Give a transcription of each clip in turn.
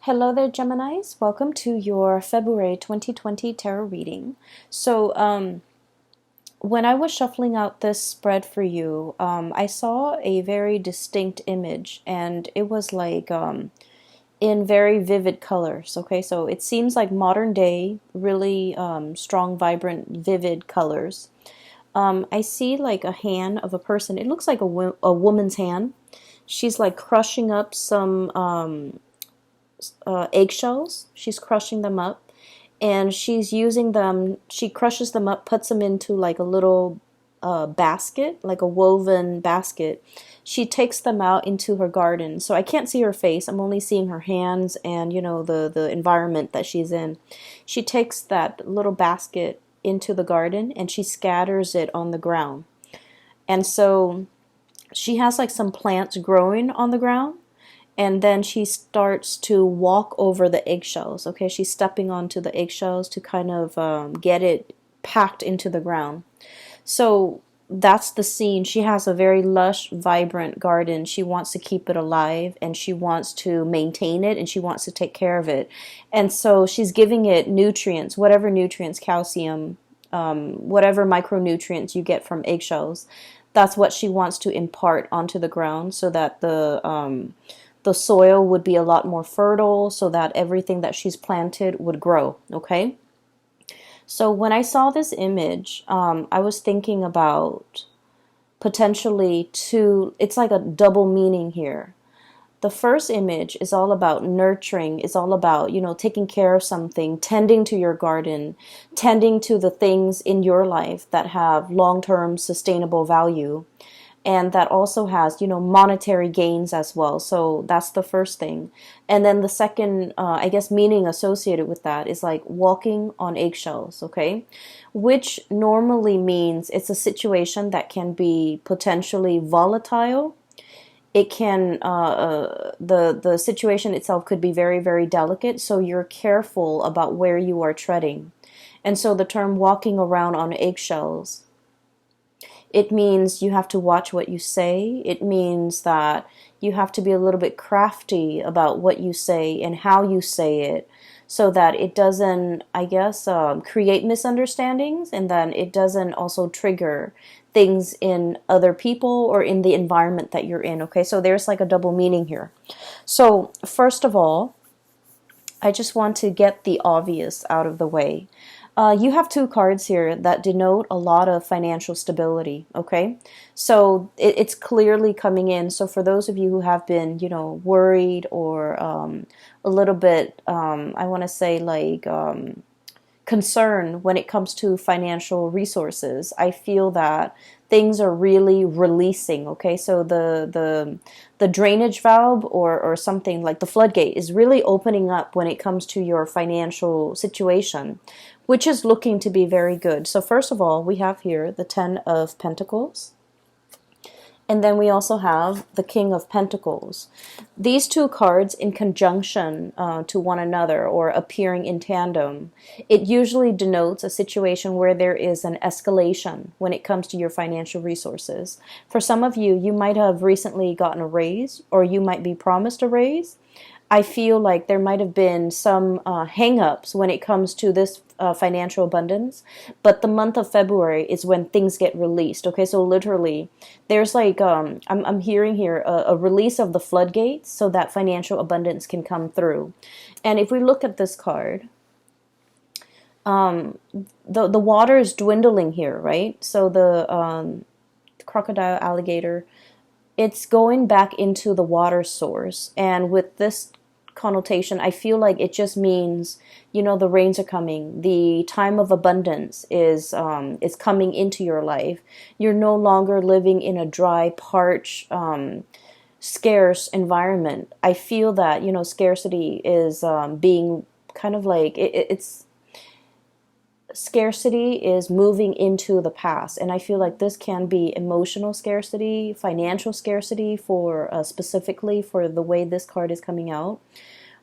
Hello there, Geminis. Welcome to your February 2020 tarot reading. When I was shuffling out this spread for you, I saw a very distinct image, and it was in very vivid colors. Okay, so it seems like modern day, really strong, vibrant, vivid colors. I see like a hand of a person. It looks like a woman's hand. She's like crushing up some eggshells. She's crushing them up, and she's using them. She crushes them up, puts them into like a little basket, like a woven basket. She takes them out into her garden. So I can't see her face. I'm only seeing her hands and the environment that she's in. She takes that little basket into the garden and she scatters it on the ground. And so she has like some plants growing on the ground, and then she starts to walk over the eggshells. Okay, she's stepping onto the eggshells to kind of get it packed into the ground. So that's the scene. She has a very lush, vibrant garden. She wants to keep it alive, and she wants to maintain it, and she wants to take care of it. And so she's giving it nutrients, whatever nutrients, calcium, whatever micronutrients you get from eggshells. That's what she wants to impart onto the ground, so that the soil would be a lot more fertile, so that everything that she's planted would grow. Okay, so when I saw this image, I was thinking about potentially two. It's like a double meaning here. The first image is all about nurturing. It's all about, taking care of something, tending to your garden, tending to the things in your life that have long-term sustainable value, and that also has monetary gains as well. So that's the first thing. And then the second, I guess, meaning associated with that is like walking on eggshells. Okay, which normally means it's a situation that can be potentially volatile. It can the situation itself could be very, very delicate, so you're careful about where you are treading. And so the term walking around on eggshells, it means you have to watch what you say. It means that you have to be a little bit crafty about what you say and how you say it, so that it doesn't, I guess, create misunderstandings, and then it doesn't also trigger things in other people or in the environment that you're in. Okay, so there's like a double meaning here. So first of all, I just want to get the obvious out of the way. You have two cards here that denote a lot of financial stability, okay? So it's clearly coming in. So for those of you who have been, worried or a little bit, I want to say concern when it comes to financial resources, I feel that things are really releasing. Okay, so the drainage valve or something like the floodgate is really opening up when it comes to your financial situation, which is looking to be very good. So first of all, we have here the Ten of Pentacles. And then we also have the King of Pentacles. These two cards in conjunction to one another or appearing in tandem, it usually denotes a situation where there is an escalation when it comes to your financial resources. For some of you, you might have recently gotten a raise, or you might be promised a raise. I feel like there might have been some hang-ups when it comes to this financial abundance, but the month of February is when things get released. Okay, so literally, there's like I'm hearing here a release of the floodgates so that financial abundance can come through. And if we look at this card, the water is dwindling here, right? So the crocodile, alligator, it's going back into the water source. And with this connotation, I feel like it just means, the rains are coming. The time of abundance is coming into your life. You're no longer living in a dry, parched, scarce environment. I feel that, scarcity is being kind of like, it's scarcity is moving into the past, and I feel like this can be emotional scarcity, financial scarcity, for specifically for the way this card is coming out,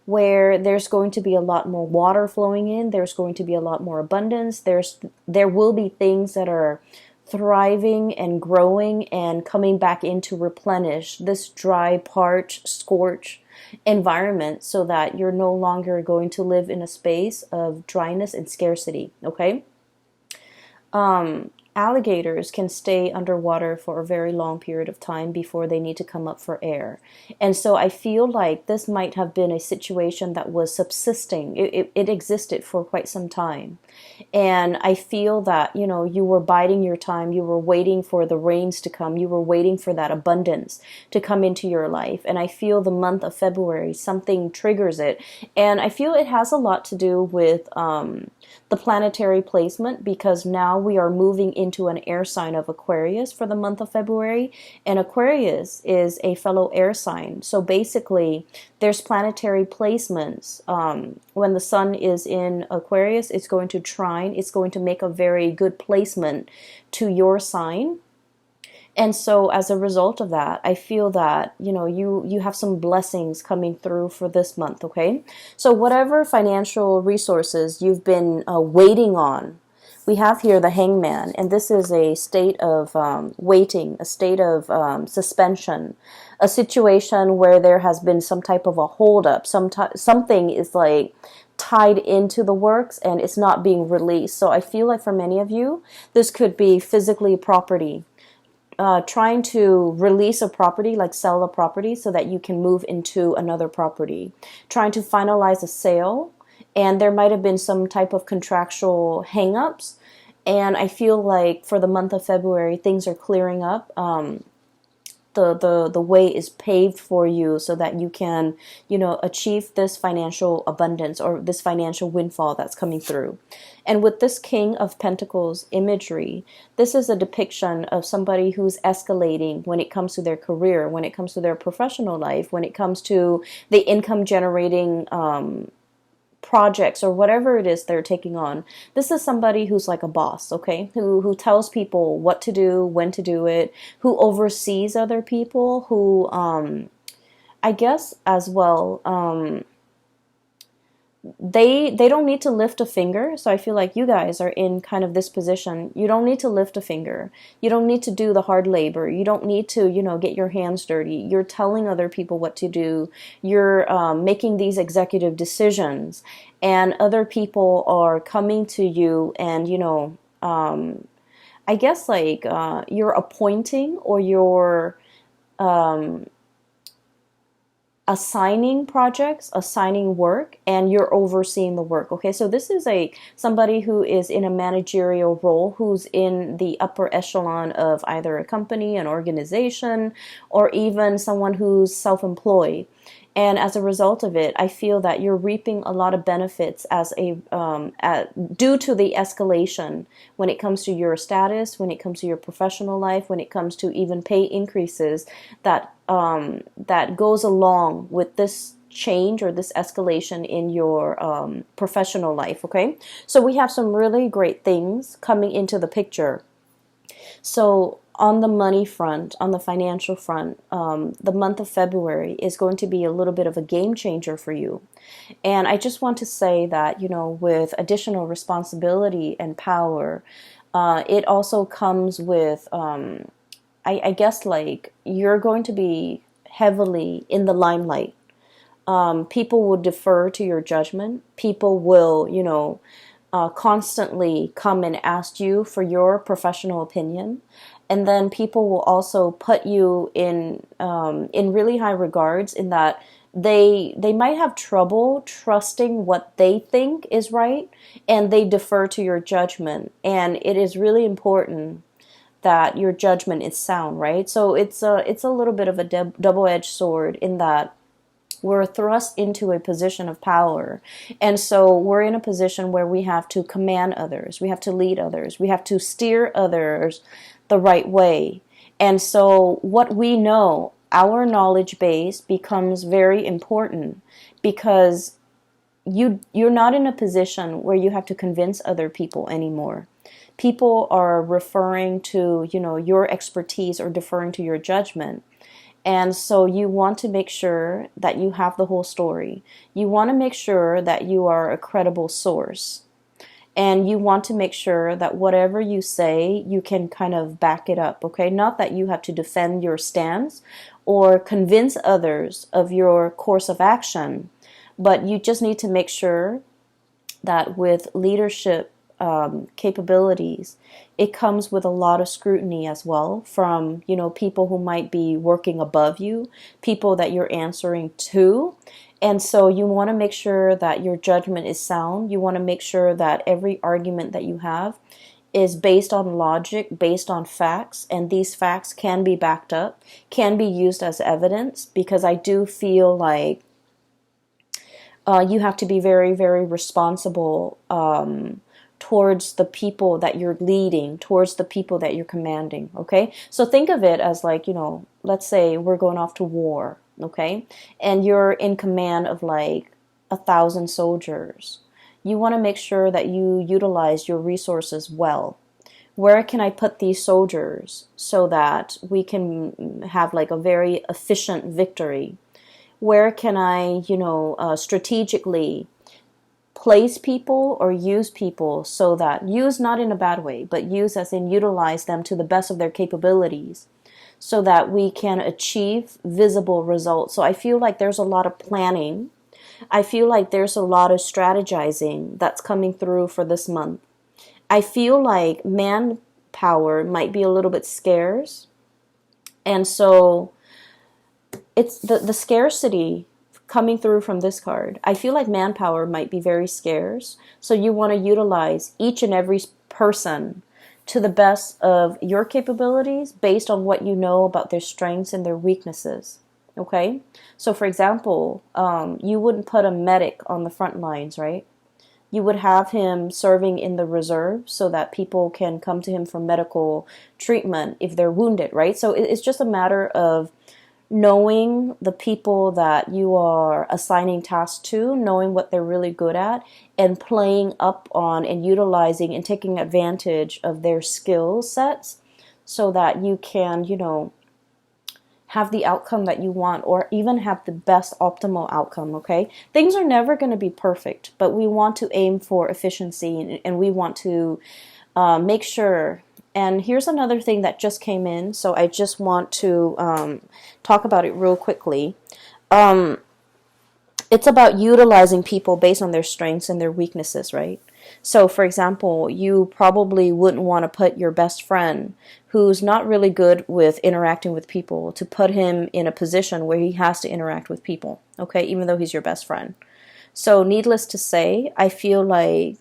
where there's going to be a lot more water flowing in, there's going to be a lot more abundance, there will be things that are thriving and growing and coming back in to replenish this dry, parched, scorched environment so that you're no longer going to live in a space of dryness and scarcity, okay? Alligators can stay underwater for a very long period of time before they need to come up for air. And so I feel like this might have been a situation that was subsisting. It existed for quite some time. And I feel that, you were biding your time. You were waiting for the rains to come. You were waiting for that abundance to come into your life. And I feel the month of February, something triggers it. And I feel it has a lot to do with the planetary placement, because now we are moving into an air sign of Aquarius for the month of February, and Aquarius is a fellow air sign. So basically, there's planetary placements. When the sun is in Aquarius, it's going to trine, it's going to make a very good placement to your sign. And so as a result of that, I feel that, you have some blessings coming through for this month, okay? So whatever financial resources you've been waiting on, we have here the Hangman, and this is a state of waiting, a state of suspension, a situation where there has been some type of a holdup, something is like tied into the works and it's not being released. So I feel like for many of you, this could be physically property. Trying to release a property, like sell a property so that you can move into another property. Trying to finalize a sale, and there might have been some type of contractual hang-ups. And I feel like for the month of February, things are clearing up. The way is paved for you so that you can, achieve this financial abundance or this financial windfall that's coming through. And with this King of Pentacles imagery, this is a depiction of somebody who's escalating when it comes to their career, when it comes to their professional life, when it comes to the income generating projects or whatever it is they're taking on. This is somebody who's like a boss, okay? Who tells people what to do, when to do it, who oversees other people, who I guess as well they don't need to lift a finger. So I feel like you guys are in kind of this position. You don't need to lift a finger. You don't need to do the hard labor. You don't need to, get your hands dirty. You're telling other people what to do. You're making these executive decisions, and other people are coming to you and, I guess like you're appointing or you're assigning projects, assigning work, and you're overseeing the work. Okay, so this is somebody who is in a managerial role, who's in the upper echelon of either a company, an organization, or even someone who's self-employed. And as a result of it, I feel that you're reaping a lot of benefits due to the escalation when it comes to your status, when it comes to your professional life, when it comes to even pay increases that goes along with this change or this escalation in your professional life. Okay, so we have some really great things coming into the picture. So on the money front, on the financial front, the month of February is going to be a little bit of a game changer for you. And I just want to say that, with additional responsibility and power, it also comes with, I guess, like, you're going to be heavily in the limelight. People will defer to your judgment. People will, constantly come and ask you for your professional opinion. And then people will also put you in really high regards, in that they might have trouble trusting what they think is right, and they defer to your judgment. And it is really important that your judgment is sound, right? So it's a little bit of a double-edged sword, in that we're thrust into a position of power. And so we're in a position where we have to command others. We have to lead others. We have to steer others the right way. And so what we know, our knowledge base, becomes very important, because you're not in a position where you have to convince other people anymore. People are referring to, your expertise or deferring to your judgment. And so you want to make sure that you have the whole story. You want to make sure that you are a credible source. And you want to make sure that whatever you say, you can kind of back it up, okay? Not that you have to defend your stance or convince others of your course of action, but you just need to make sure that with leadership capabilities, it comes with a lot of scrutiny as well from, people who might be working above you, people that you're answering to. And so you want to make sure that your judgment is sound. You want to make sure that every argument that you have is based on logic, based on facts, and these facts can be backed up, can be used as evidence, because I do feel like you have to be very, very responsible towards the people that you're leading, towards the people that you're commanding, okay? So think of it as like, let's say we're going off to war, okay? And you're in command of like 1,000 soldiers. You want to make sure that you utilize your resources well. Where can I put these soldiers so that we can have like a very efficient victory? Where can I, strategically place people or use people so that, use not in a bad way, but use as in utilize them to the best of their capabilities so that we can achieve visible results. So I feel like there's a lot of planning. I feel like there's a lot of strategizing that's coming through for this month. I feel like manpower might be a little bit scarce. And so it's the scarcity coming through from this card. I feel like manpower might be very scarce. So you want to utilize each and every person to the best of your capabilities based on what you know about their strengths and their weaknesses. Okay? So for example, you wouldn't put a medic on the front lines, right? You would have him serving in the reserve so that people can come to him for medical treatment if they're wounded, right? So it's just a matter of knowing the people that you are assigning tasks to, knowing what they're really good at, and playing up on and utilizing and taking advantage of their skill sets so that you can, have the outcome that you want, or even have the best optimal outcome, okay? Things are never going to be perfect, but we want to aim for efficiency, and we want to make sure. And here's another thing that just came in, so I just want to talk about it real quickly. It's about utilizing people based on their strengths and their weaknesses, right? So, for example, you probably wouldn't want to put your best friend who's not really good with interacting with people to put him in a position where he has to interact with people, okay, even though he's your best friend. So, needless to say, I feel like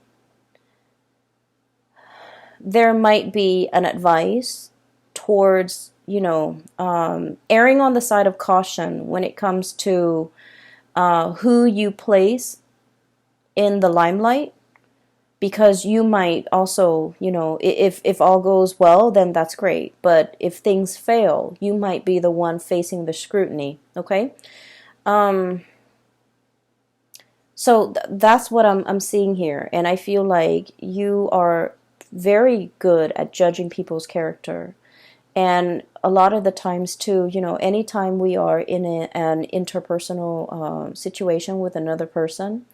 there might be an advice towards, erring on the side of caution when it comes to who you place in the limelight, because you might also, if all goes well, then that's great. But if things fail, you might be the one facing the scrutiny, okay? So that's what I'm seeing here. And I feel like you are very good at judging people's character. And a lot of the times too, anytime we are in an interpersonal situation with another person,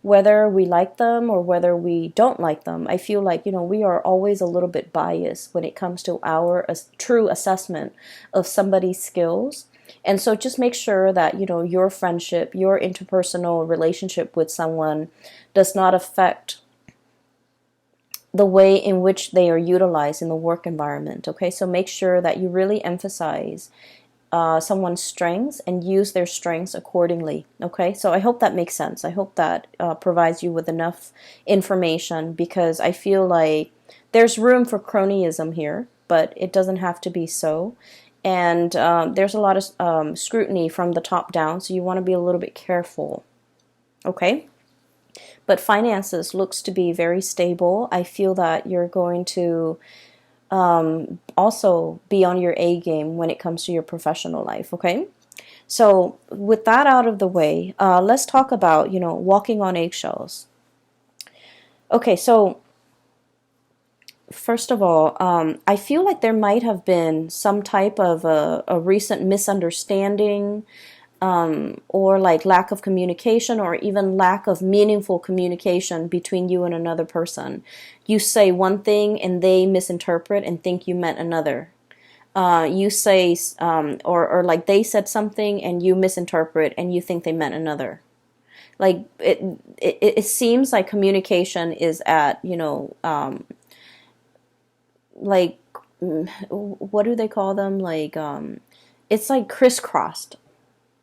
whether we like them or whether we don't like them, I feel like, we are always a little bit biased when it comes to our true assessment of somebody's skills. And so just make sure that, your friendship, your interpersonal relationship with someone does not affect the way in which they are utilized in the work environment, okay? So make sure that you really emphasize someone's strengths and use their strengths accordingly, okay? So I hope that makes sense. I hope that provides you with enough information, because I feel like there's room for cronyism here, but it doesn't have to be so. And there's a lot of scrutiny from the top down, so you want to be a little bit careful, okay? But finances looks to be very stable. I feel that you're going to also be on your A game when it comes to your professional life, okay? So with that out of the way, let's talk about, walking on eggshells. Okay, so first of all, I feel like there might have been some type of a recent misunderstanding or like lack of communication, or even lack of meaningful communication between you and another person. You say one thing and they misinterpret and think you meant another. You say, or like they said something and you misinterpret and you think they meant another. Like it seems like communication is at, like, what do they call them? Like, it's like crisscrossed.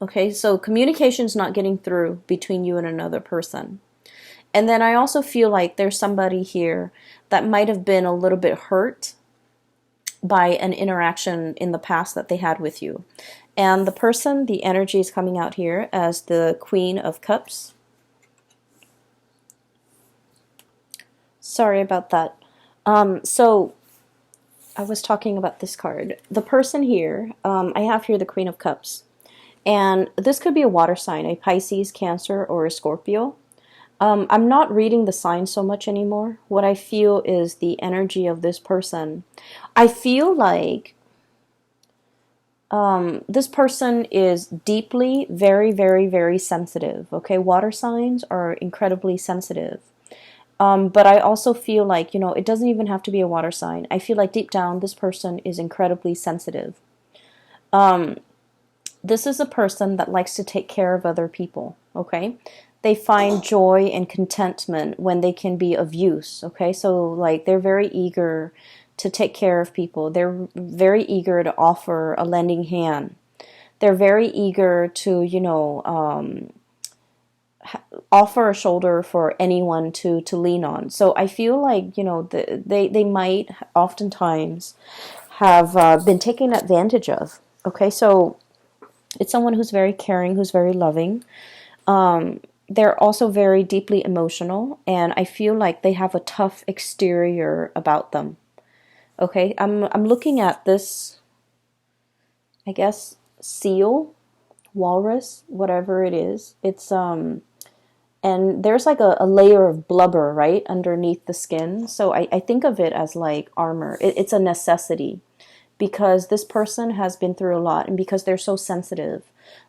Okay, so communication's not getting through between you and another person. And then I also feel like there's somebody here that might have been a little bit hurt by an interaction in the past that they had with you. And the person, the energy is coming out here as the Queen of Cups. Sorry about that. So I was talking about this card. The person here, I have here the Queen of Cups. And this could be a water sign, a Pisces, Cancer, or a Scorpio. I'm not reading the signs so much anymore. What I feel is the energy of this person. I feel like this person is deeply, very, very, very sensitive. Okay, water signs are incredibly sensitive. But I also feel like, it doesn't even have to be a water sign. I feel like deep down, this person is incredibly sensitive. This is a person that likes to take care of other people, okay? They find joy and contentment when they can be of use, okay? So, like, they're very eager to take care of people. They're very eager to offer a lending hand. They're very eager to, offer a shoulder for anyone to lean on. So I feel like, they might oftentimes have been taken advantage of, okay? So it's someone who's very caring, who's very loving. They're also very deeply emotional, and I feel like they have a tough exterior about them. Okay, I'm looking at this, I guess, seal, walrus, whatever it is. It's and there's like a layer of blubber right underneath the skin. So I think of it as like armor. It's a necessity, because this person has been through a lot, and because they're so sensitive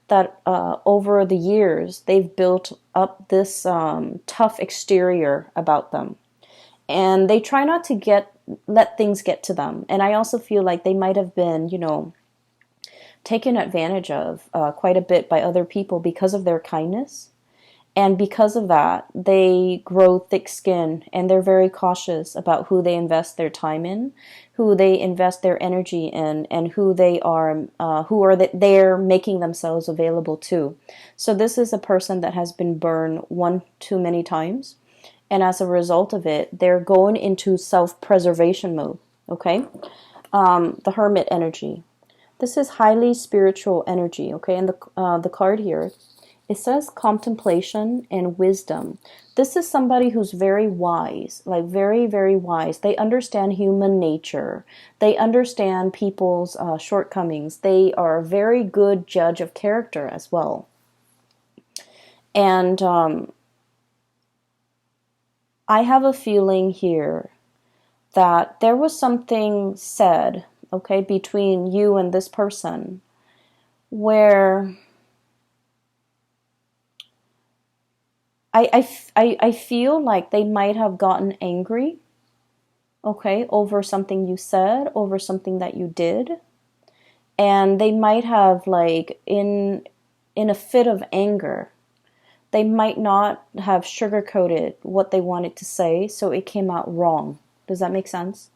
that over the years they've built up this tough exterior about them, and they try not to let things get to them. And I also feel like they might have been, taken advantage of quite a bit by other people because of their kindness. And because of that, they grow thick skin, and they're very cautious about who they invest their time in, who they invest their energy in, and who they're making themselves available to. So this is a person that has been burned one too many times, and as a result of it, they're going into self-preservation mode. Okay, the Hermit energy. This is highly spiritual energy. Okay, and the card here. It says contemplation and wisdom. This is somebody who's very wise, like very, very wise. They understand human nature. They understand people's shortcomings. They are a very good judge of character as well. And I have a feeling here that there was something said, okay, between you and this person where I feel like they might have gotten angry, okay, over something you said, over something that you did. And they might have, like, in a fit of anger, they might not have sugarcoated what they wanted to say, so it came out wrong. Does that make sense?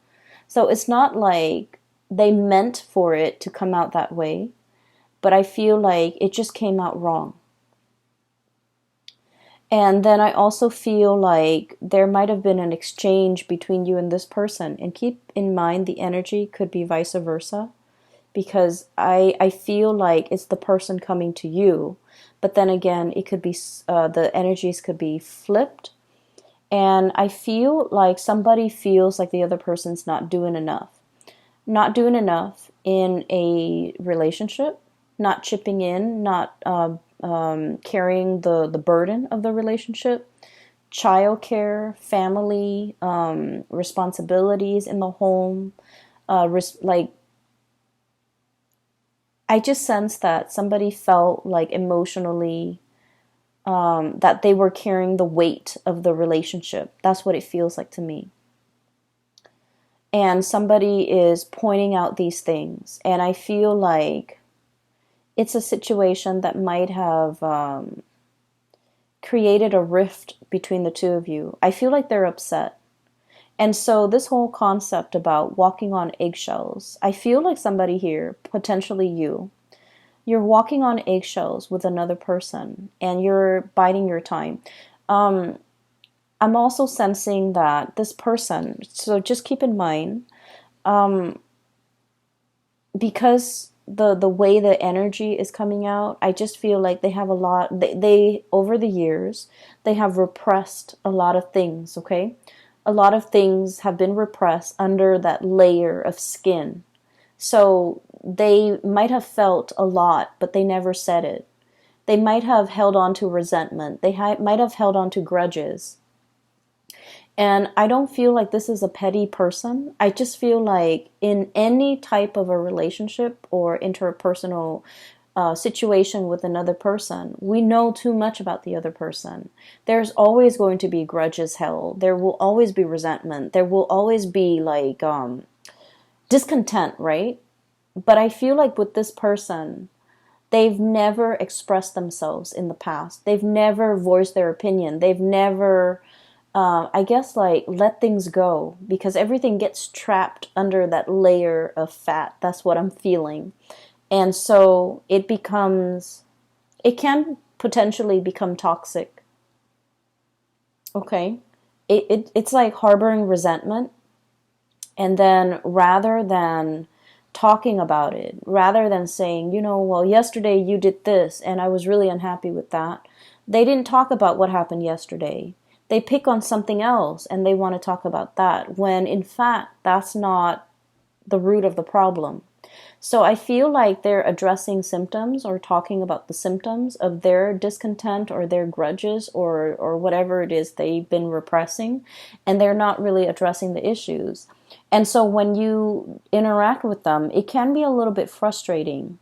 So it's not like they meant for it to come out that way, but I feel like it just came out wrong. And then I also feel like there might have been an exchange between you and this person. And keep in mind the energy could be vice versa. Because I feel like it's the person coming to you. But then again, it could be the energies could be flipped. And I feel like somebody feels like the other person's not doing enough. Not doing enough in a relationship. Not chipping in. Not carrying the burden of the relationship, childcare, family, responsibilities in the home, I I just sense that somebody felt like emotionally that they were carrying the weight of the relationship. That's what it feels like to me. And somebody is pointing out these things. And I feel like it's a situation that might have created a rift between the two of you. I feel like they're upset. And so this whole concept about walking on eggshells, I feel like somebody here, potentially you're walking on eggshells with another person and you're biding your time. I'm also sensing that this person, so just keep in mind, because the way the energy is coming out, I just feel like they have a lot, they over the years, they have repressed a lot of things, okay? A lot of things have been repressed under that layer of skin. So they might have felt a lot, but they never said it. They might have held on to resentment. They might have held on to grudges. And I don't feel like this is a petty person. I just feel like in any type of a relationship or interpersonal situation with another person, we know too much about the other person. There's always going to be grudges held. There will always be resentment. There will always be like discontent, right? But I feel like with this person, they've never expressed themselves in the past. They've never voiced their opinion. They've never, I guess, like let things go because everything gets trapped under that layer of fat. That's what I'm feeling. And so it can potentially become toxic. Okay. It's like harboring resentment. And then rather than talking about it, rather than saying, well, yesterday you did this and I was really unhappy with that, they didn't talk about what happened yesterday. They pick on something else and they want to talk about that when in fact that's not the root of the problem. So I feel like they're addressing symptoms or talking about the symptoms of their discontent or their grudges or whatever it is they've been repressing, and they're not really addressing the issues. And so when you interact with them, it can be a little bit frustrating.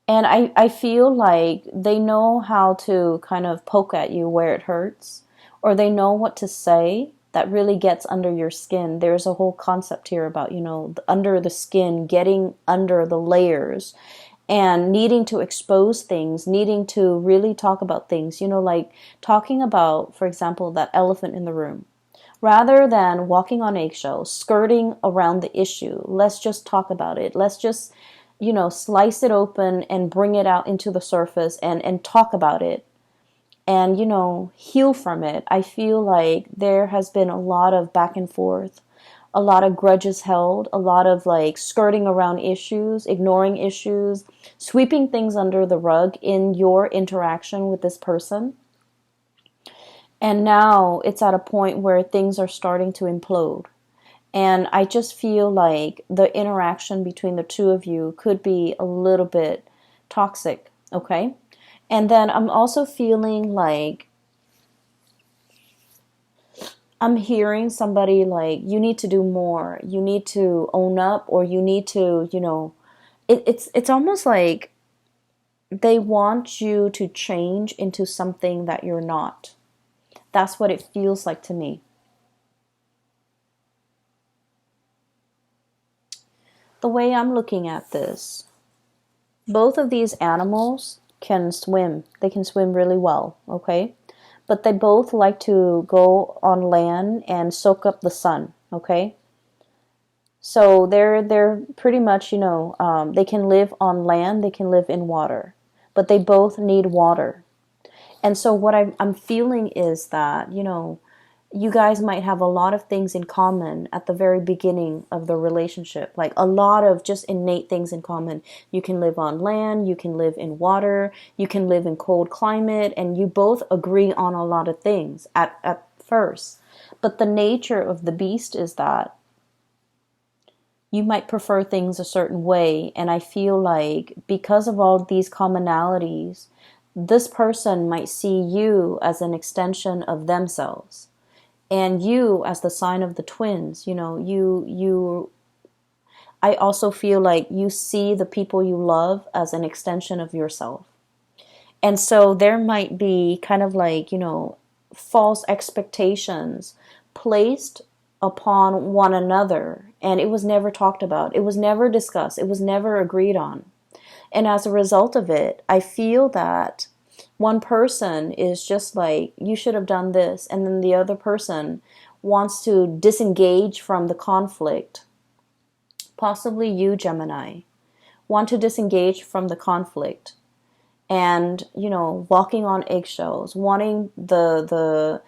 And I feel like they know how to kind of poke at you where it hurts, or they know what to say that really gets under your skin. There's a whole concept here about, under the skin, getting under the layers and needing to expose things, needing to really talk about things, like talking about, for example, that elephant in the room. Rather than walking on eggshells, skirting around the issue, let's just talk about it. Let's just, slice it open and bring it out into the surface and talk about it and, heal from it. I feel like there has been a lot of back and forth, a lot of grudges held, a lot of like skirting around issues, ignoring issues, sweeping things under the rug in your interaction with this person. And now it's at a point where things are starting to implode. And I just feel like the interaction between the two of you could be a little bit toxic, okay? And then I'm also feeling like I'm hearing somebody like, you need to do more, you need to own up, or you need to, it's almost like they want you to change into something that you're not. That's what it feels like to me. The way I'm looking at this, both of these animals can swim. They can swim really well, okay? But they both like to go on land and soak up the sun, okay? So they're pretty much, they can live on land, they can live in water, but they both need water. And so what I'm feeling is that, you guys might have a lot of things in common at the very beginning of the relationship, like a lot of just innate things in common. You can live on land, you can live in water, you can live in cold climate, and you both agree on a lot of things at first. But the nature of the beast is that you might prefer things a certain way, and I feel like because of all these commonalities, this person might see you as an extension of themselves. And you as the sign of the twins, I also feel like you see the people you love as an extension of yourself. And so there might be kind of like, false expectations placed upon one another. And it was never talked about. It was never discussed. It was never agreed on. And as a result of it, I feel that one person is just like, you should have done this. And then the other person wants to disengage from the conflict. Possibly you, Gemini, want to disengage from the conflict. And, walking on eggshells, wanting the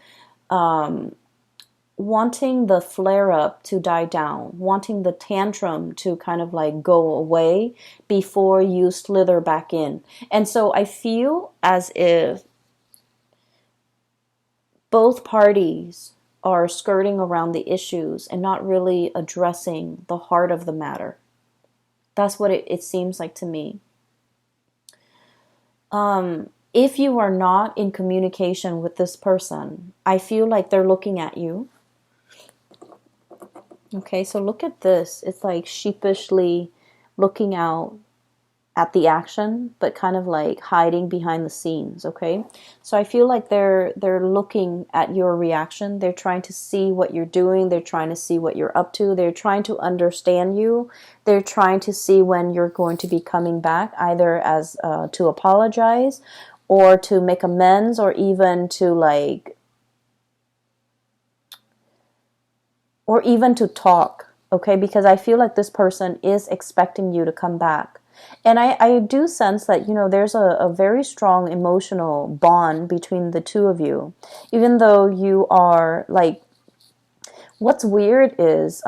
flare up to die down, wanting the tantrum to kind of like go away before you slither back in. And so I feel as if both parties are skirting around the issues and not really addressing the heart of the matter. That's what it seems like to me. If you are not in communication with this person, I feel like they're looking at you. Okay, so look at this. It's like sheepishly looking out at the action, but kind of like hiding behind the scenes, okay? So I feel like they're looking at your reaction. They're trying to see what you're doing. They're trying to see what you're up to. They're trying to understand you. They're trying to see when you're going to be coming back, either as to apologize or to make amends, or even to talk, okay? Because I feel like this person is expecting you to come back. And I do sense that, there's a very strong emotional bond between the two of you. Even though you are like, what's weird is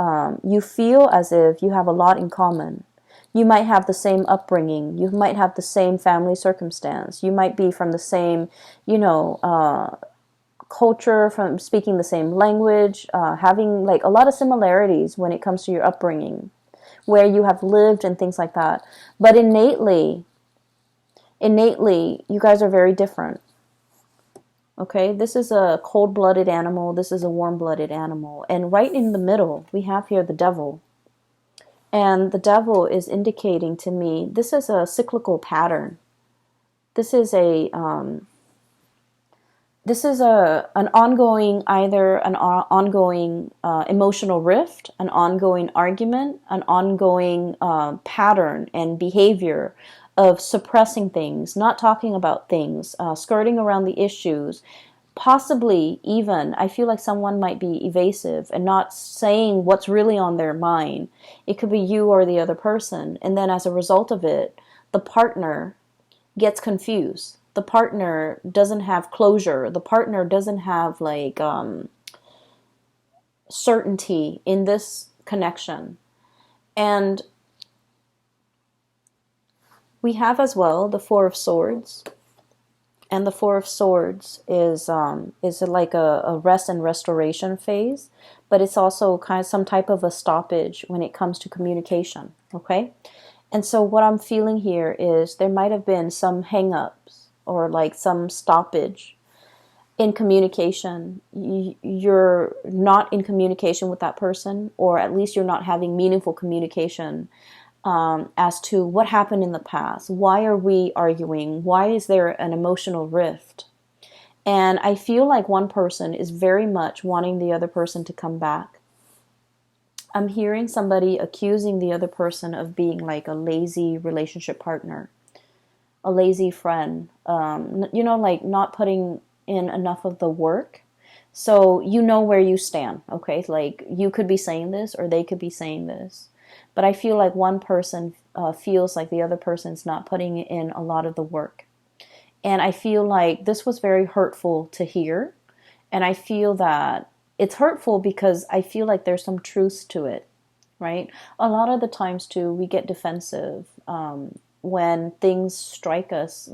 you feel as if you have a lot in common. You might have the same upbringing. You might have the same family circumstance. You might be from the same, culture, from speaking the same language, having like a lot of similarities when it comes to your upbringing, where you have lived and things like that. But innately, you guys are very different. Okay, this is a cold-blooded animal. This is a warm-blooded animal. And right in the middle, we have here the devil. And the devil is indicating to me, this is a cyclical pattern. This is an ongoing, either an ongoing emotional rift, an ongoing argument, an ongoing pattern and behavior of suppressing things, not talking about things, skirting around the issues. Possibly even, I feel like someone might be evasive and not saying what's really on their mind. It could be you or the other person. And then as a result of it, the partner gets confused. The partner doesn't have closure. The partner doesn't have certainty in this connection. And we have as well the Four of Swords. And the Four of Swords is like a rest and restoration phase, but it's also kind of some type of a stoppage when it comes to communication, okay? And so what I'm feeling here is there might have been some hang-ups or like some stoppage in communication. You're not in communication with that person, or at least you're not having meaningful communication as to what happened in the past. Why are we arguing? Why is there an emotional rift? And I feel like one person is very much wanting the other person to come back. I'm hearing somebody accusing the other person of being like a lazy relationship partner, a lazy friend, like not putting in enough of the work. So you know where you stand, okay? Like you could be saying this or they could be saying this. But I feel like one person feels like the other person's not putting in a lot of the work. And I feel like this was very hurtful to hear. And I feel that it's hurtful because I feel like there's some truth to it, right? A lot of the times, too, we get defensive when things strike us,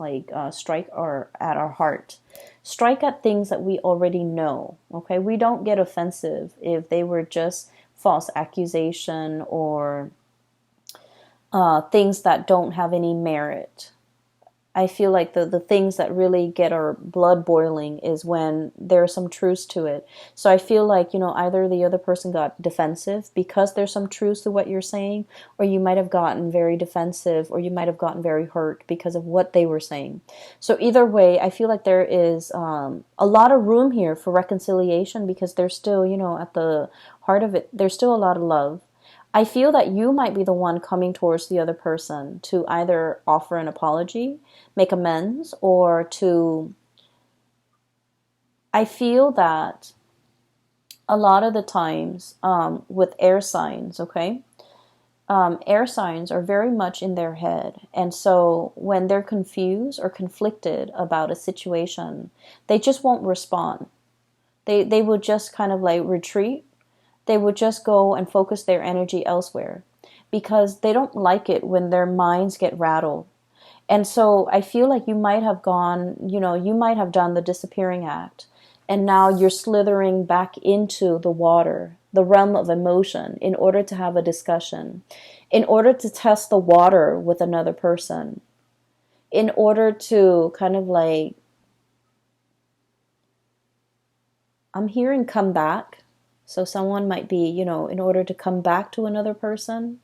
strike at our heart. Strike at things that we already know, okay? We don't get offensive if they were just false accusation or things that don't have any merit. I feel like the things that really get our blood boiling is when there's some truth to it. So I feel like, either the other person got defensive because there's some truth to what you're saying, or you might have gotten very defensive, or you might have gotten very hurt because of what they were saying. So either way, I feel like there is a lot of room here for reconciliation, because there's still, at the heart of it, there's still a lot of love. I feel that you might be the one coming towards the other person to either offer an apology, make amends, or to... I feel that a lot of the times with air signs, okay? Air signs are very much in their head. And so when they're confused or conflicted about a situation, they just won't respond. They would just kind of like retreat. They would just go and focus their energy elsewhere, because they don't like it when their minds get rattled. And so I feel like you might have gone, you might have done the disappearing act, and now you're slithering back into the water, the realm of emotion, in order to have a discussion, in order to test the water with another person, in order to kind of like, I'm hearing come back. So someone might be, in order to come back to another person,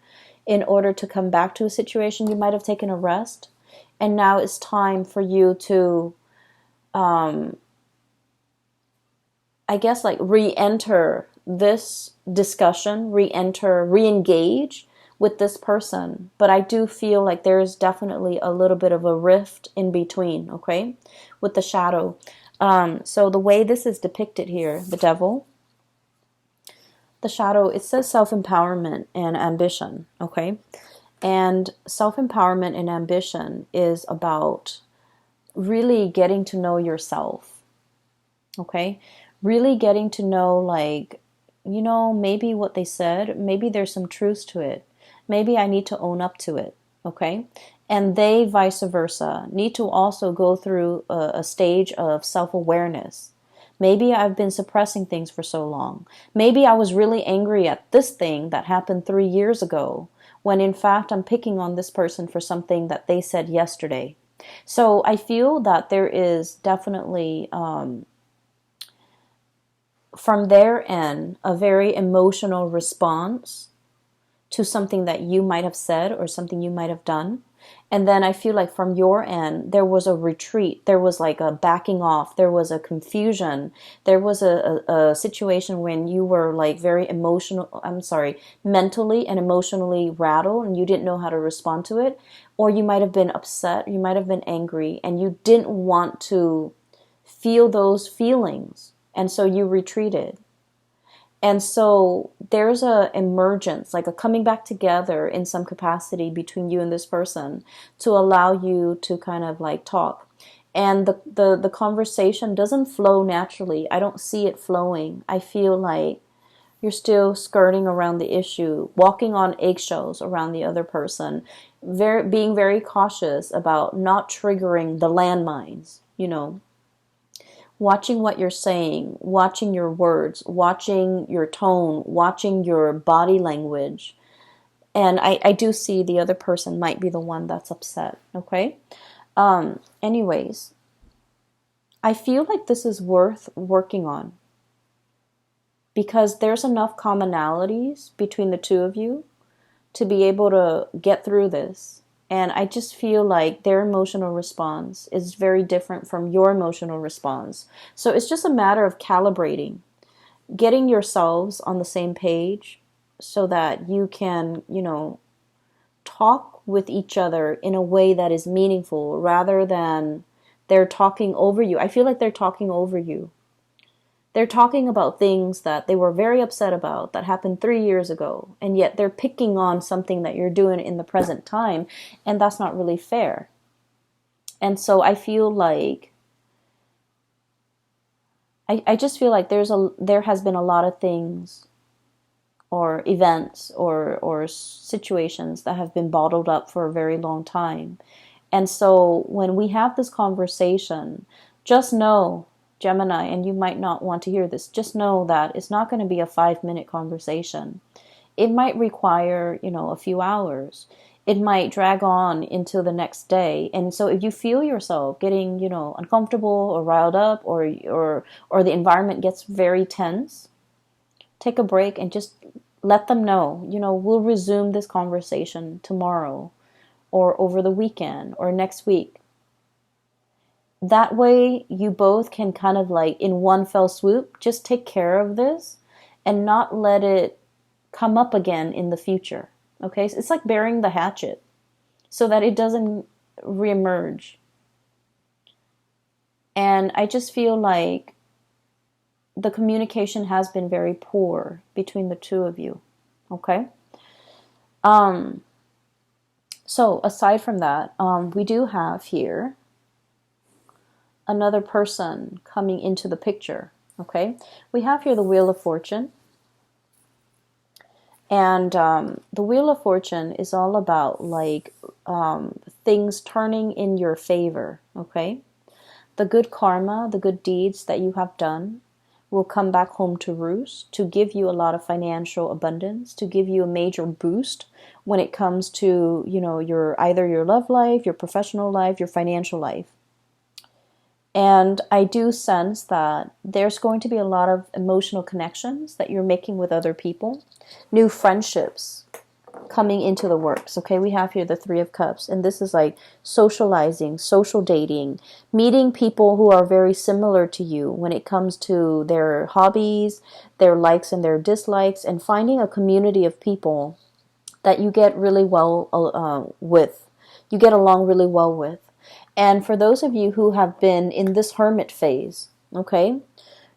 in order to come back to a situation, you might have taken a rest. And now it's time for you to, I guess, like re-enter this discussion, re-engage with this person. But I do feel like there's definitely a little bit of a rift in between, okay, with the shadow. So the way this is depicted here, the devil, the shadow, it says self-empowerment and ambition, okay? And self-empowerment and ambition is about really getting to know yourself, okay? Really getting to know, like, maybe what they said, maybe there's some truth to it. Maybe I need to own up to it, okay? And they, vice versa, need to also go through a stage of self-awareness. Maybe I've been suppressing things for so long. Maybe I was really angry at this thing that happened 3 years ago, when in fact I'm picking on this person for something that they said yesterday. So I feel that there is definitely, from their end, a very emotional response to something that you might have said or something you might have done. And then I feel like from your end, there was a retreat. There was like a backing off. There was a confusion. There was a situation when you were like very mentally and emotionally rattled, and you didn't know how to respond to it. Or you might have been upset. You might have been angry, and you didn't want to feel those feelings. And so you retreated. And so there's a emergence, like a coming back together in some capacity between you and this person to allow you to kind of like talk. And the conversation doesn't flow naturally. I don't see it flowing. I feel like you're still skirting around the issue, walking on eggshells around the other person, being very cautious about not triggering the landmines, watching what you're saying, watching your words, watching your tone, watching your body language. And I do see the other person might be the one that's upset, okay? Anyways, I feel like this is worth working on, because there's enough commonalities between the two of you to be able to get through this. And I just feel like their emotional response is very different from your emotional response. So it's just a matter of calibrating, getting yourselves on the same page so that you can, talk with each other in a way that is meaningful, rather than they're talking over you. I feel like they're talking over you. They're talking about things that they were very upset about that happened 3 years ago, and yet they're picking on something that you're doing in the present time, and that's not really fair. And so I feel like, I just feel like there has been a lot of things or events or situations that have been bottled up for a very long time. And so when we have this conversation, just know, Gemini, and you might not want to hear this, just know that it's not going to be a 5-minute conversation. It might require, a few hours. it might drag on into the next day. And so if you feel yourself getting, uncomfortable or riled up, or the environment gets very tense, take a break and just let them know, we'll resume this conversation tomorrow or over the weekend or next week. That way you both can kind of like in one fell swoop just take care of this and not let it come up again in the future. Okay, so it's like burying the hatchet so that it doesn't reemerge. And I just feel like the communication has been very poor between the two of you. Okay. So aside from that, we do have here another person coming into the picture. Okay, we have here the Wheel of Fortune. And the Wheel of Fortune is all about like things turning in your favor. Okay, the good karma, the good deeds that you have done will come back home to roost to give you a lot of financial abundance, to give you a major boost when it comes to, your either your love life, your professional life, your financial life. And I do sense that there's going to be a lot of emotional connections that you're making with other people, new friendships coming into the works. Okay, we have here the Three of Cups, and this is like socializing, social dating, meeting people who are very similar to you when it comes to their hobbies, their likes and their dislikes, and finding a community of people that you get really well with, you get along really well with. And for those of you who have been in this hermit phase, okay,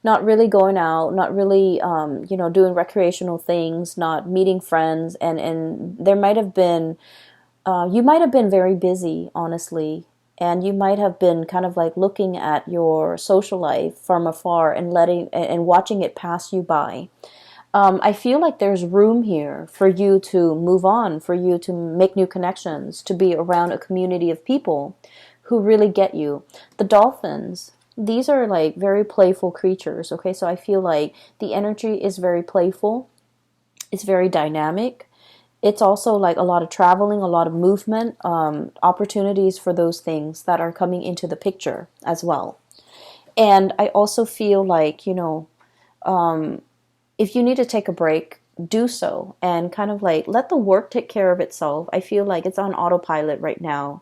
not really going out, not really, doing recreational things, not meeting friends, and there might have been, you might have been very busy, honestly, and you might have been kind of like looking at your social life from afar and watching it pass you by. I feel like there's room here for you to move on, for you to make new connections, to be around a community of people who really get you. The dolphins, these are like very playful creatures, okay? So I feel like the energy is very playful. It's very dynamic. It's also like a lot of traveling, a lot of movement, opportunities for those things that are coming into the picture as well. And I also feel like, if you need to take a break, do so and kind of like let the work take care of itself. I feel like it's on autopilot right now.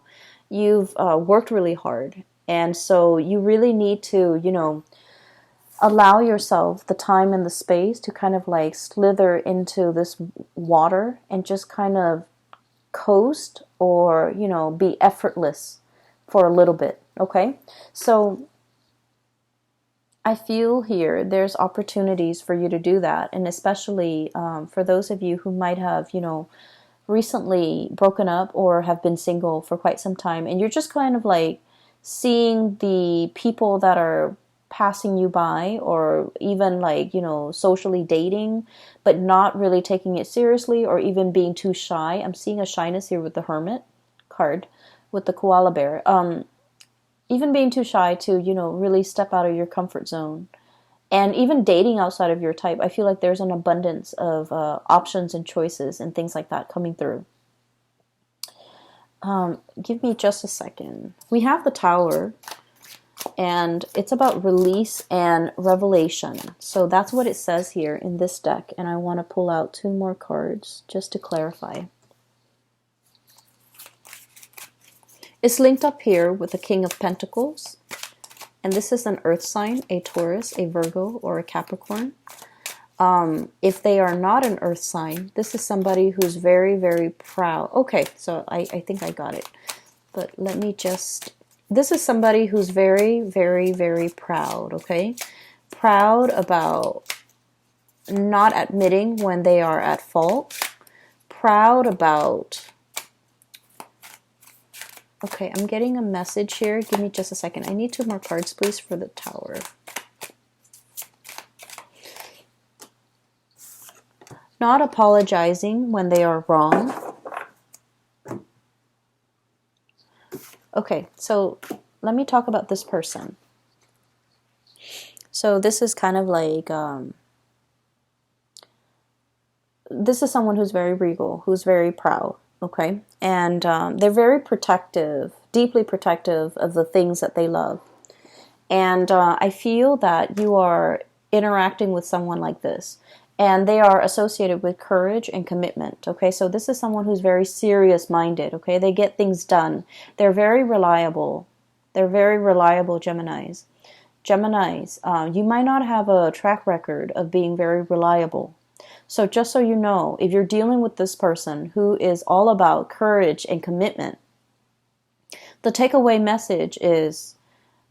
You've worked really hard. And so you really need to, allow yourself the time and the space to kind of like slither into this water and just kind of coast or, be effortless for a little bit. Okay. So I feel here there's opportunities for you to do that. And especially for those of you who might have, recently broken up or have been single for quite some time, and you're just kind of like seeing the people that are passing you by, or even like, socially dating, but not really taking it seriously or even being too shy. I'm seeing a shyness here with the Hermit card, with the koala bear. Even being too shy to, really step out of your comfort zone. And even dating outside of your type, I feel like there's an abundance of options and choices and things like that coming through. Give me just a second. We have the Tower, and it's about release and revelation. So that's what it says here in this deck, and I want to pull out 2 more cards just to clarify. It's linked up here with the King of Pentacles. And this is an earth sign, a Taurus, a Virgo, or a Capricorn. If they are not an earth sign, this is somebody who's very, very proud. Okay, so I think I got it. But let me just... This is somebody who's very, very, very proud, okay? Proud about not admitting when they are at fault. Proud about... Okay, I'm getting a message here. Give me just a second. I need 2 more cards, please, for the Tower. Not apologizing when they are wrong. Okay, so let me talk about this person. So this is kind of like... this is someone who's very regal, who's very proud. okay? And they're very protective, deeply protective of the things that they love. And I feel that you are interacting with someone like this, and they are associated with courage and commitment, okay? So this is someone who's very serious-minded, okay? They get things done. They're very reliable. They're very reliable Geminis. Geminis, you might not have a track record of being very reliable. So just so you know, if you're dealing with this person who is all about courage and commitment, the takeaway message is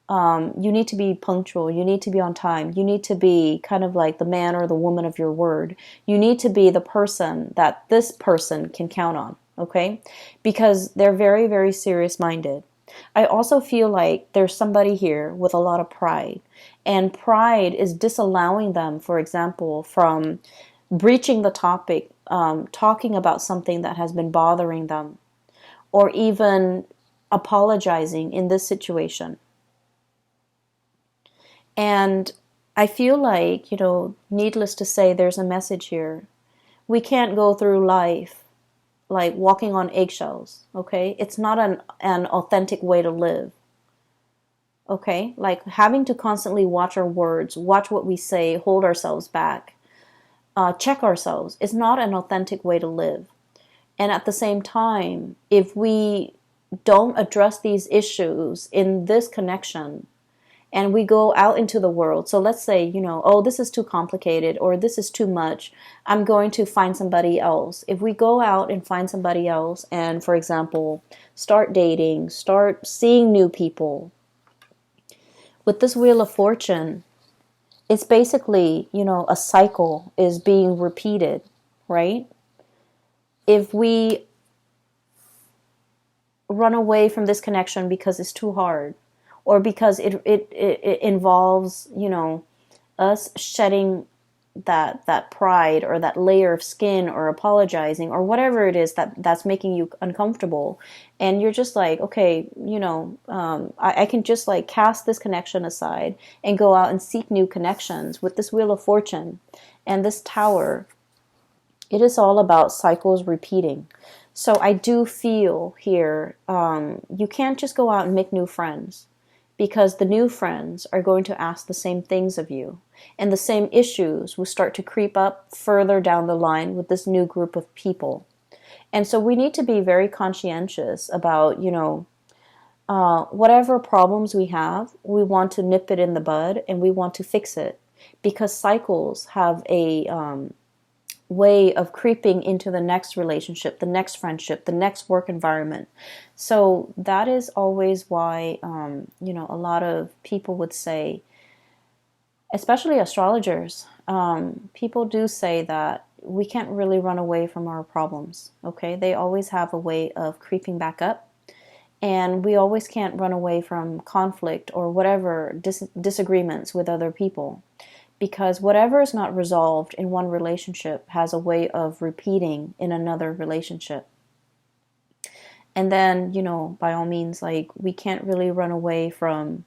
you need to be punctual. You need to be on time. You need to be kind of like the man or the woman of your word. You need to be the person that this person can count on, okay? Because they're very, very serious-minded. I also feel like there's somebody here with a lot of pride. And pride is disallowing them, for example, from breaching the topic, talking about something that has been bothering them, or even apologizing in this situation. And I feel like, needless to say, there's a message here. We can't go through life like walking on eggshells, okay? It's not an authentic way to live, okay? Like having to constantly watch our words, watch what we say, hold ourselves back, check ourselves. It's not an authentic way to live. And at the same time, if we don't address these issues in this connection, and we go out into the world. So let's say, oh, this is too complicated or this is too much. I'm going to find somebody else. If we go out and find somebody else and, for example, start dating, start seeing new people, with this Wheel of Fortune, it's basically, a cycle is being repeated, right? If we run away from this connection because it's too hard, or because it involves, us shedding that pride or that layer of skin or apologizing or whatever it is that's making you uncomfortable, and you're just like, okay, I can just like cast this connection aside and go out and seek new connections. With this Wheel of Fortune and this Tower, it is all about cycles repeating. So I do feel here, you can't just go out and make new friends, because the new friends are going to ask the same things of you. And the same issues will start to creep up further down the line with this new group of people. And so we need to be very conscientious about, whatever problems we have, we want to nip it in the bud and we want to fix it. Because cycles have a way of creeping into the next relationship, the next friendship, the next work environment. So that is always why, a lot of people would say, especially astrologers, people do say that we can't really run away from our problems, okay? They always have a way of creeping back up, and we always can't run away from conflict or whatever disagreements with other people. Because whatever is not resolved in one relationship has a way of repeating in another relationship. And then, by all means, like, we can't really run away from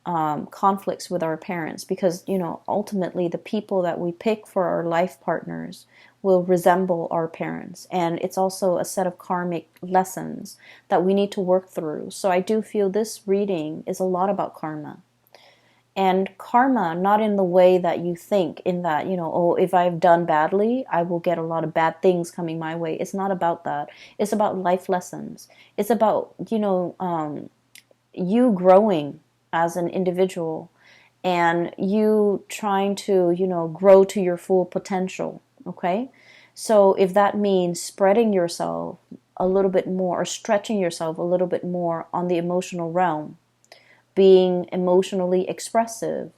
conflicts with our parents, because, ultimately the people that we pick for our life partners will resemble our parents. And it's also a set of karmic lessons that we need to work through. So I do feel this reading is a lot about karma. And karma, not in the way that you think, in that, if I've done badly, I will get a lot of bad things coming my way. It's not about that. It's about life lessons. It's about, you growing as an individual and you trying to, grow to your full potential, okay? So if that means spreading yourself a little bit more or stretching yourself a little bit more on the emotional realm, being emotionally expressive,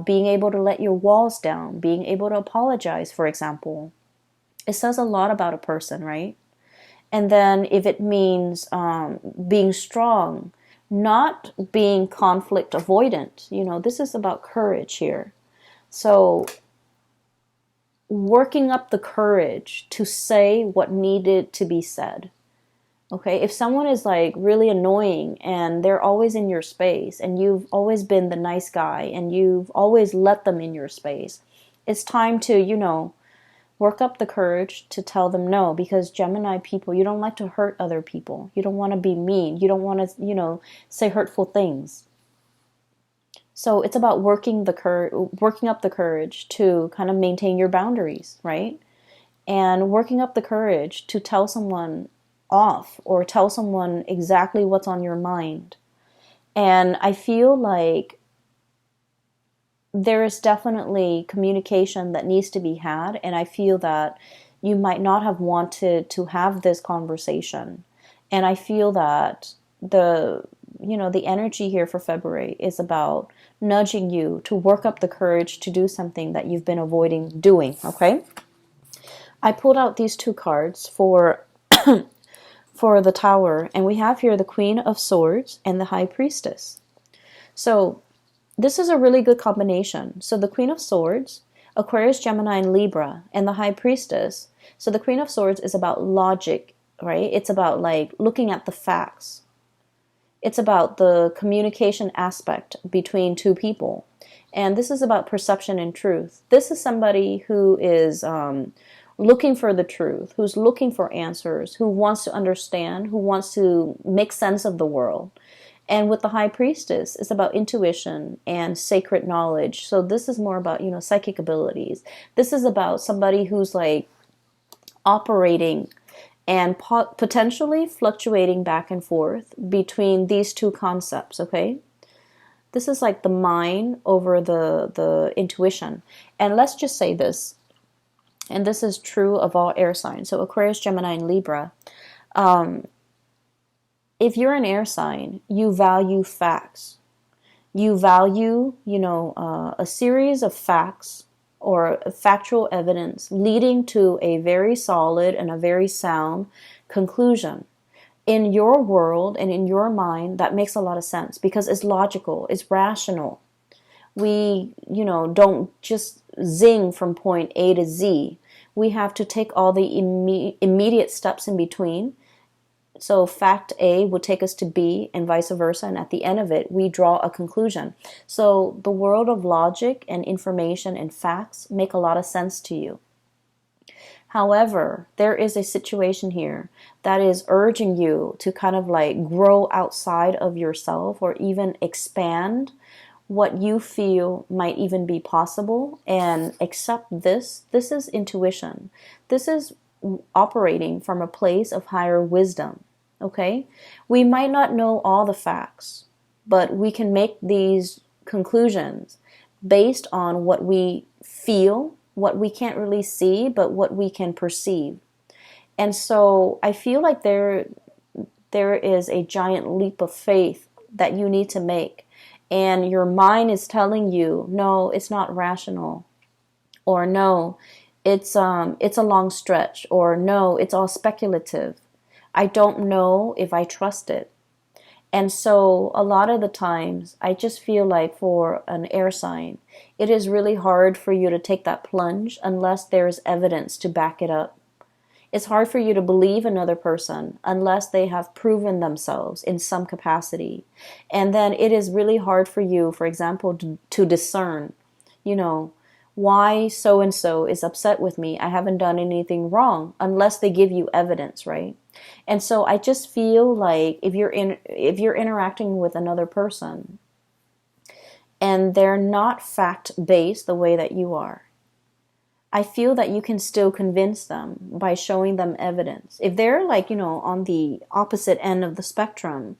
being able to let your walls down, being able to apologize, for example. It says a lot about a person, right? And then if it means being strong, not being conflict avoidant, this is about courage here. So working up the courage to say what needed to be said. Okay, if someone is like really annoying and they're always in your space and you've always been the nice guy and you've always let them in your space, it's time to, Work up the courage to tell them no, because Gemini people, you don't like to hurt other people. You don't want to be mean. You don't want to, say hurtful things. So it's about working up the courage to kind of maintain your boundaries, right? And working up the courage to tell someone off or tell someone exactly what's on your mind. And I feel like there is definitely communication that needs to be had, and I feel that you might not have wanted to have this conversation. And I feel that the energy here for February is about nudging you to work up the courage to do something that you've been avoiding doing, okay? I pulled out these two cards for for the Tower, and we have here the Queen of Swords and the High Priestess. So this is a really good combination. So the Queen of Swords, Aquarius, Gemini, and Libra, and the High Priestess. So the Queen of Swords is about logic, right? It's about like looking at the facts. It's about the communication aspect between two people. And this is about perception and truth. This is somebody who is looking for the truth, who's looking for answers, who wants to understand, who wants to make sense of the world. And with the High Priestess, it's about intuition and sacred knowledge. So this is more about, psychic abilities. This is about somebody who's like operating and potentially fluctuating back and forth between these two concepts, okay? This is like the mind over the intuition. And let's just say this, and this is true of all air signs. So Aquarius, Gemini, and Libra. If you're an air sign, you value facts. You value, a series of facts or factual evidence leading to a very solid and a very sound conclusion. In your world and in your mind, that makes a lot of sense because it's logical, it's rational. We, don't just zing from point A to Z. We have to take all the immediate steps in between. So fact A would take us to B and vice versa. And at the end of it, we draw a conclusion. So the world of logic and information and facts make a lot of sense to you. However, there is a situation here that is urging you to kind of like grow outside of yourself or even expand what you feel might even be possible and accept this. This is intuition. This is operating from a place of higher wisdom. Okay? We might not know all the facts, but we can make these conclusions based on what we feel, what we can't really see, but what we can perceive. And so I feel like there is a giant leap of faith that you need to make. And your mind is telling you, no, it's not rational. Or no, it's a long stretch. Or no, it's all speculative. I don't know if I trust it. And so a lot of the times, I just feel like for an air sign, it is really hard for you to take that plunge unless there's evidence to back it up. It's hard for you to believe another person unless they have proven themselves in some capacity. And then it is really hard for you, for example, to discern, why so-and-so is upset with me. I haven't done anything wrong unless they give you evidence, right? And so I just feel like if you're interacting with another person and they're not fact-based the way that you are, I feel that you can still convince them by showing them evidence. If they're like, on the opposite end of the spectrum,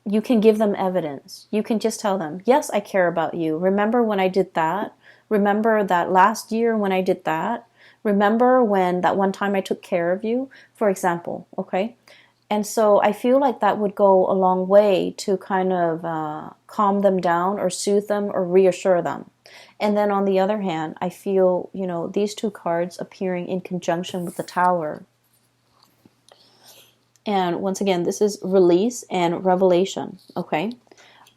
you can give them evidence. You can just tell them, yes, I care about you. Remember when I did that? Remember that last year when I did that? Remember when that one time I took care of you, for example, okay? And so I feel like that would go a long way to kind of calm them down or soothe them or reassure them. And then on the other hand, I feel, these two cards appearing in conjunction with the Tower. And once again, this is release and revelation, okay?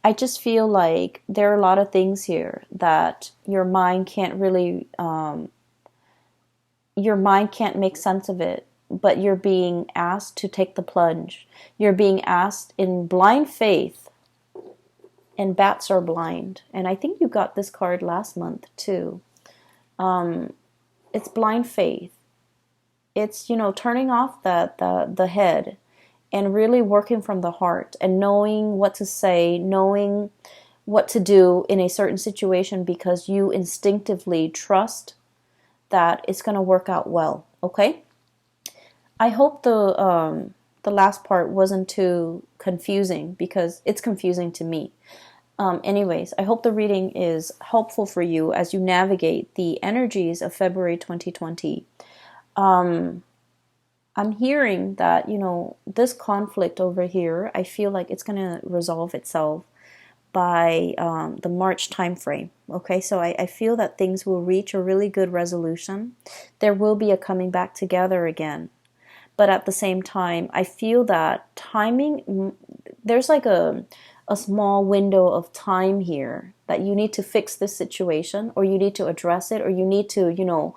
I just feel like there are a lot of things here that your mind can't really, your mind can't make sense of it, but you're being asked to take the plunge. You're being asked in blind faith, and bats are blind. And I think you got this card last month too. It's blind faith. It's, turning off the head and really working from the heart and knowing what to say, knowing what to do in a certain situation because you instinctively trust that it's going to work out well. Okay? I hope the last part wasn't too confusing because it's confusing to me. Anyways, I hope the reading is helpful for you as you navigate the energies of February 2020. I'm hearing that, this conflict over here, I feel like it's going to resolve itself by the March timeframe. Okay, so I feel that things will reach a really good resolution. There will be a coming back together again. But at the same time, I feel that timing, there's like a small window of time here that you need to fix this situation, or you need to address it, or you need to,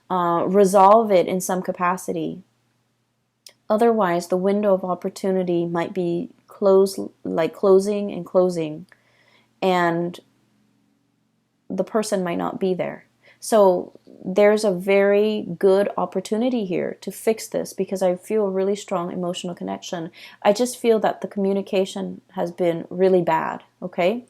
resolve it in some capacity. Otherwise, the window of opportunity might be closing and closing, and the person might not be there. So there's a very good opportunity here to fix this because I feel a really strong emotional connection. I just feel that the communication has been really bad, okay?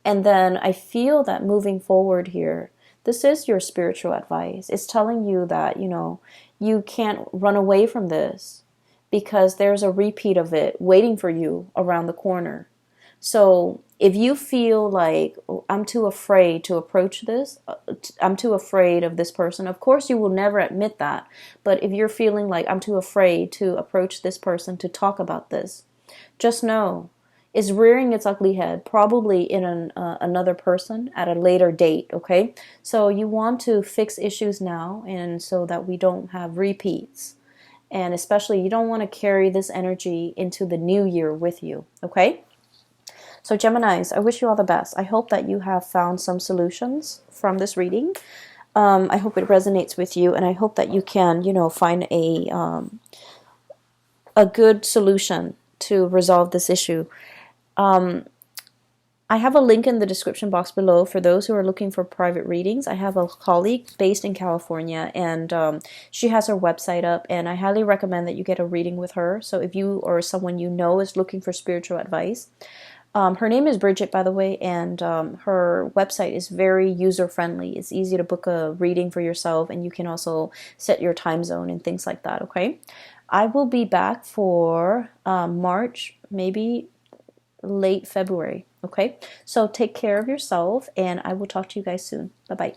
And then I feel that moving forward here, this is your spiritual advice. It's telling you that, you can't run away from this because there's a repeat of it waiting for you around the corner. So if you feel like, oh, I'm too afraid to approach this, I'm too afraid of this person, of course you will never admit that. But if you're feeling like I'm too afraid to approach this person to talk about this, just know it's rearing its ugly head, probably in another person at a later date, okay? So you want to fix issues now, and so that we don't have repeats. And especially you don't want to carry this energy into the new year with you, okay? So Geminis, I wish you all the best. I hope that you have found some solutions from this reading. I hope it resonates with you, and I hope that you can, find a good solution to resolve this issue. I have a link in the description box below for those who are looking for private readings. I have a colleague based in California, and she has her website up, and I highly recommend that you get a reading with her. So if you or someone you know is looking for spiritual advice, her name is Bridget, by the way, and her website is very user-friendly. It's easy to book a reading for yourself, and you can also set your time zone and things like that, okay? I will be back for March, maybe late February, okay? So take care of yourself, and I will talk to you guys soon. Bye-bye.